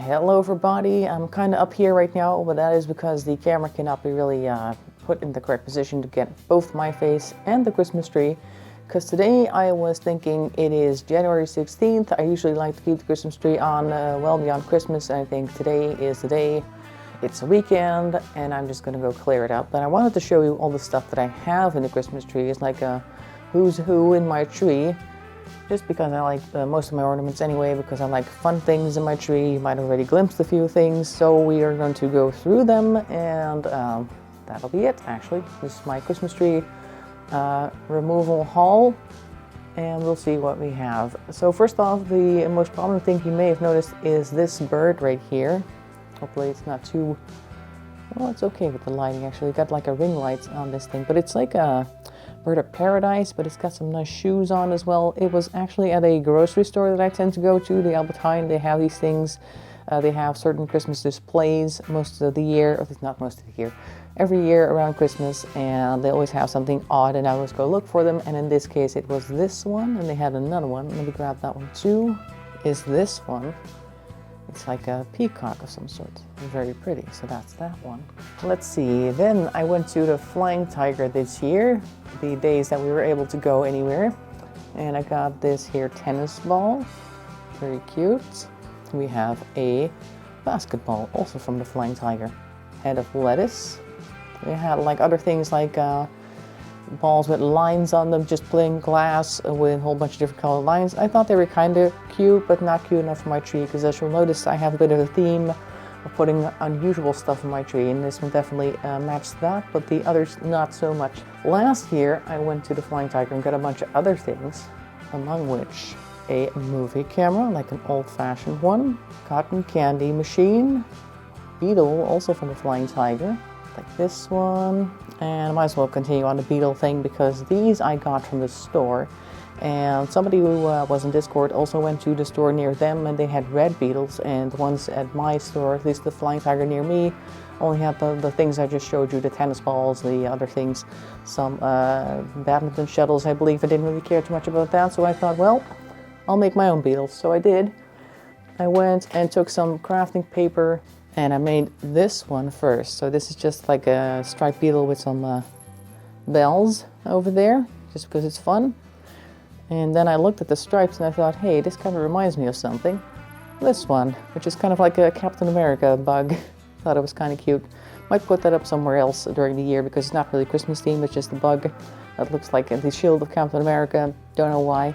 Hello everybody, I'm kind of up here right now, but that is because the camera cannot be really put in the correct position to get both my face and the Christmas tree. Because today I was thinking it is January 16th. I usually like to keep the Christmas tree on well beyond Christmas, and I think today is the day. It's a weekend, and I'm just going to go clear it up. But I wanted to show you all the stuff that I have in the Christmas tree. It's like a who's who in my tree. Just because I like most of my ornaments anyway, because I like fun things in my tree. You might have already glimpsed a few things, so we are going to go through them, and that'll be it, actually. This is my Christmas tree removal haul, and we'll see what we have. So first off, the most prominent thing you may have noticed is this bird right here. Hopefully it's not too... well, it's okay with the lighting, actually. Got like a ring light on this thing, but it's like a bird of paradise, but it's got some nice shoes on as well. It was actually at a grocery store that I tend to go to, the Albertine. They have these things. They have certain Christmas displays most of the year, or not most of the year, every year around Christmas, and they always have something odd, and I always go look for them. And in this case, it was this one, and they had another one. Let me grab that one too. Is this one? It's like a peacock of some sort. Very pretty, so that's that one. Let's see, then I went to the Flying Tiger this year, the days that we were able to go anywhere. And I got this here tennis ball, very cute. We have a basketball, also from the Flying Tiger. Head of lettuce. We had like other things like balls with lines on them, just plain glass with a whole bunch of different colored lines. I thought they were kind of cute, but not cute enough for my tree, because as you'll notice, I have a bit of a theme of putting unusual stuff in my tree, and this one definitely matched that, but the others not so much. Last year, I went to the Flying Tiger and got a bunch of other things, among which a movie camera, like an old-fashioned one, cotton candy machine, Beetle, also from the Flying Tiger, like this one. And I might as well continue on the Beetle thing, because these I got from the store. And somebody who was in Discord also went to the store near them, and they had red Beetles, and the ones at my store, at least the Flying Tiger near me, only had the things I just showed you, the tennis balls, the other things, some badminton shuttles, I believe. I didn't really care too much about that, so I thought, well, I'll make my own Beetles. So I did. I went and took some crafting paper, and I made this one first. So this is just like a striped beetle with some bells over there, just because it's fun. And then I looked at the stripes and I thought, hey, this kind of reminds me of something. This one, which is kind of like a Captain America bug. Thought it was kind of cute. Might put that up somewhere else during the year, because it's not really Christmas themed, it's just a bug that looks like the shield of Captain America. Don't know why,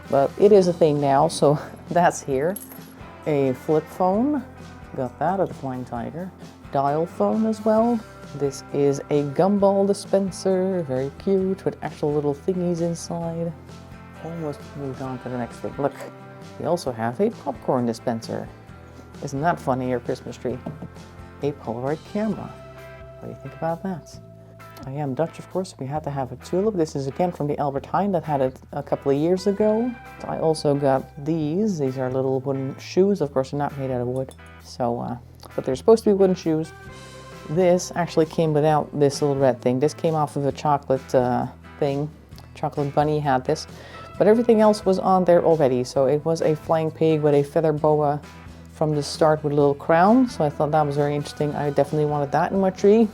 but it is a thing now, so that's here. A flip phone. Got that at the Flying Tiger. Dial phone as well. This is a gumball dispenser, very cute, with actual little thingies inside. Almost moved on to the next thing. Look, we also have a popcorn dispenser. Isn't that funny, your Christmas tree? A Polaroid camera. What do you think about that? I am Dutch, of course. We had to have a tulip. This is again from the Albertine that had it a couple of years ago. I also got these. These are little wooden shoes. Of course, they're not made out of wood. So, but they're supposed to be wooden shoes. This actually came without this little red thing. This came off of a chocolate thing. Chocolate bunny had this. But everything else was on there already. So it was a flying pig with a feather boa from the start with a little crown. So I thought that was very interesting. I definitely wanted that in my tree.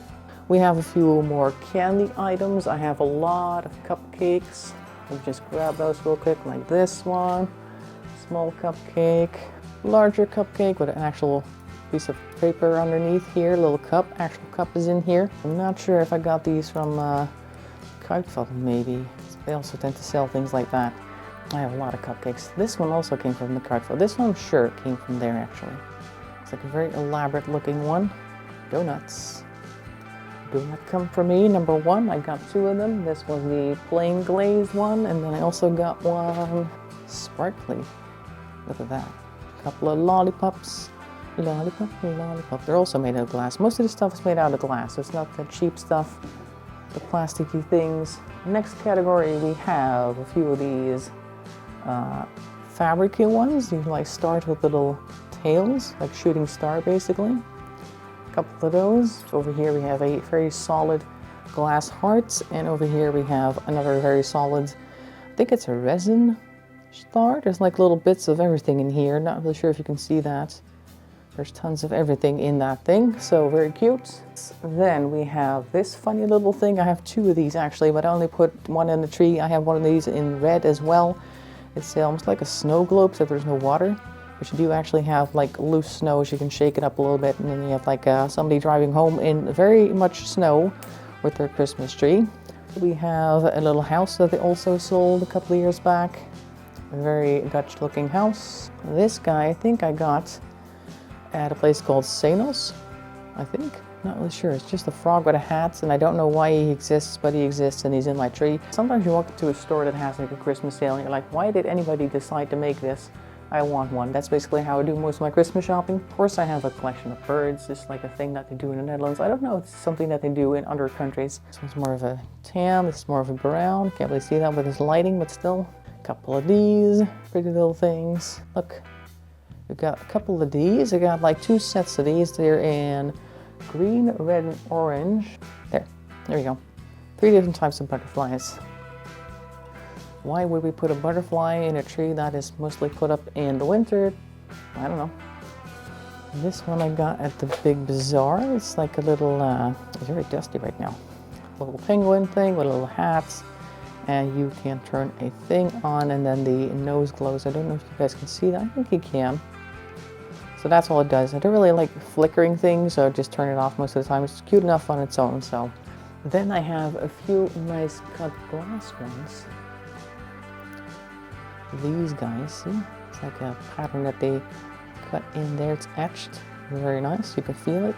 We have a few more candy items. I have a lot of cupcakes. Let me just grab those real quick, like this one. Small cupcake, larger cupcake with an actual piece of paper underneath here, little cup, actual cup is in here. I'm not sure if I got these from Cupcakes, maybe. They also tend to sell things like that. I have a lot of cupcakes. This one also came from the Cupcakes. This one, I'm sure, came from there actually. It's like a very elaborate looking one. Doughnuts. Donut come for me, number one. I got two of them. This was the plain glazed one, and then I also got one sparkly. Look at that. A couple of lollipops. Lollipop, lollipop. They're also made out of glass. Most of this stuff is made out of glass, so it's not the cheap stuff, the plasticky things. Next category, we have a few of these fabricy ones. You like start with little tails, like shooting star basically. Couple of those. Over here we have a very solid glass heart, and over here we have another very solid, I think it's a resin star. There's like little bits of everything in here. Not really sure if you can see that. There's tons of everything in that thing, so very cute. Then we have this funny little thing. I have two of these actually, but I only put one in the tree. I have one of these in red as well. It's almost like a snow globe, except there's no water. But you do actually have like loose snow, so you can shake it up a little bit, and then you have like somebody driving home in very much snow with their Christmas tree. We have a little house that they also sold a couple of years back. A very Dutch looking house. This guy I think I got at a place called Senos, I think. Not really sure. It's just a frog with a hat, and I don't know why he exists, but he exists and he's in my tree. Sometimes you walk into a store that has like a Christmas sale and you're like, why did anybody decide to make this? I want one. That's basically how I do most of my Christmas shopping. Of course I have a collection of birds. It's like a thing that they do in the Netherlands. I don't know, it's something that they do in other countries. This one's more of a tan, this is more of a brown. Can't really see that with this lighting, but still. A couple of these, pretty little things. Look, we've got a couple of these. I got like two sets of these. They're in green, red, and orange. There you go. 3 different types of butterflies. Why would we put a butterfly in a tree that is mostly put up in the winter? I don't know. This one I got at the big bazaar. It's like a little, it's very dusty right now. A little penguin thing with a little hat. And you can turn a thing on and then the nose glows. I don't know if you guys can see that. I think you can. So that's all it does. I don't really like flickering things, so just turn it off most of the time. It's cute enough on its own. So then I have a few nice cut glass ones. These guys, see? It's like a pattern that they cut in there. It's etched. Very nice. You can feel it.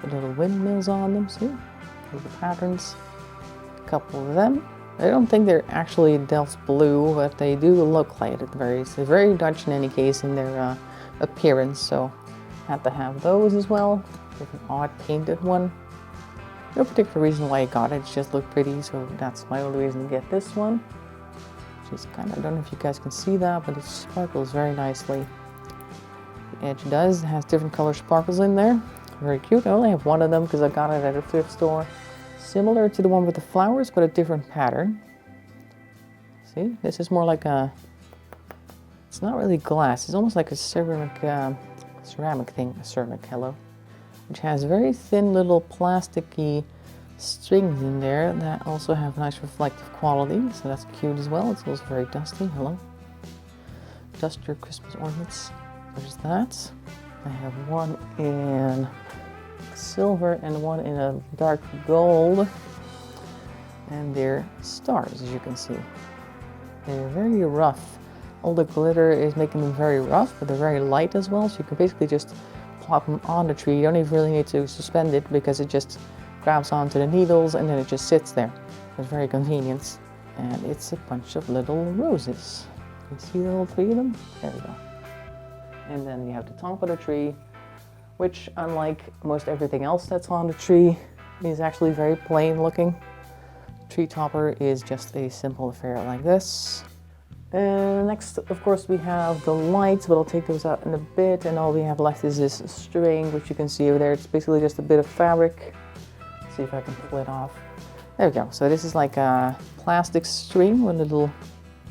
The little windmills on them, see? Little patterns. A couple of them. I don't think they're actually Delft blue, but they do look like it. They're very Dutch in any case in their appearance, so I had to have those as well. With an odd painted one. No particular reason why I got it. It just looked pretty, so that's my only reason to get this one. Just kind of, I don't know if you guys can see that, but it sparkles very nicely. The edge does, it has different color sparkles in there. Very cute. I only have one of them because I got it at a thrift store. Similar to the one with the flowers, but a different pattern. See, this is more like a, it's not really glass, it's almost like a ceramic thing, hello. Which has very thin little plasticky strings in there that also have nice reflective quality, so that's cute as well. It's also very dusty. Hello. Dust your Christmas ornaments. There's that. I have one in silver and one in a dark gold. And they're stars, as you can see. They're very rough. All the glitter is making them very rough, but they're very light as well, so you can basically just plop them on the tree. You don't even really need to suspend it because it just grabs onto the needles and then it just sits there. It's very convenient. And it's a bunch of little roses. You see the little 3 of them? There we go. And then you have the top of the tree, which unlike most everything else that's on the tree, is actually very plain looking. The tree topper is just a simple affair like this. And next, of course, we have the lights, but I'll take those out in a bit. And all we have left is this string, which you can see over there. It's basically just a bit of fabric. See if I can pull it off. There we go. So this is like a plastic string with little,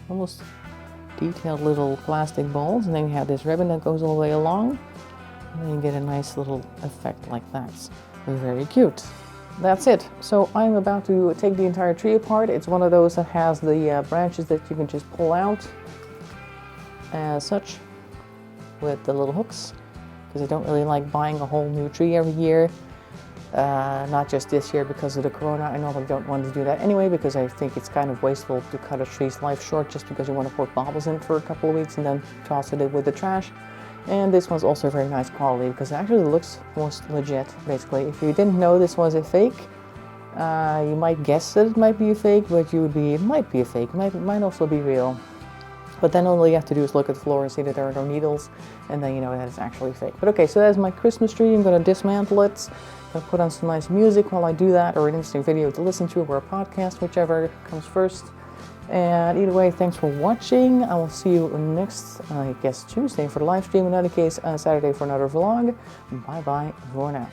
almost detailed little plastic balls, and then you have this ribbon that goes all the way along, and then you get a nice little effect like that. Very cute. That's it. So I'm about to take the entire tree apart. It's one of those that has the branches that you can just pull out as such with the little hooks, because I don't really like buying a whole new tree every year. Not just this year because of the corona. I normally don't want to do that anyway because I think it's kind of wasteful to cut a tree's life short just because you want to put baubles in for a couple of weeks and then toss it in with the trash. And this one's also very nice quality because it actually looks most legit, basically. If you didn't know this was a fake, you might guess that it might be a fake, but it might be a fake. It might also be real. But then all you have to do is look at the floor and see that there are no needles, and then you know that it's actually fake. But okay, so that's my Christmas tree. I'm going to dismantle it. I'm going to put on some nice music while I do that, or an interesting video to listen to, or a podcast, whichever comes first. And either way, thanks for watching. I will see you next, I guess, Tuesday for the live stream. In any case, Saturday for another vlog. Bye-bye for now.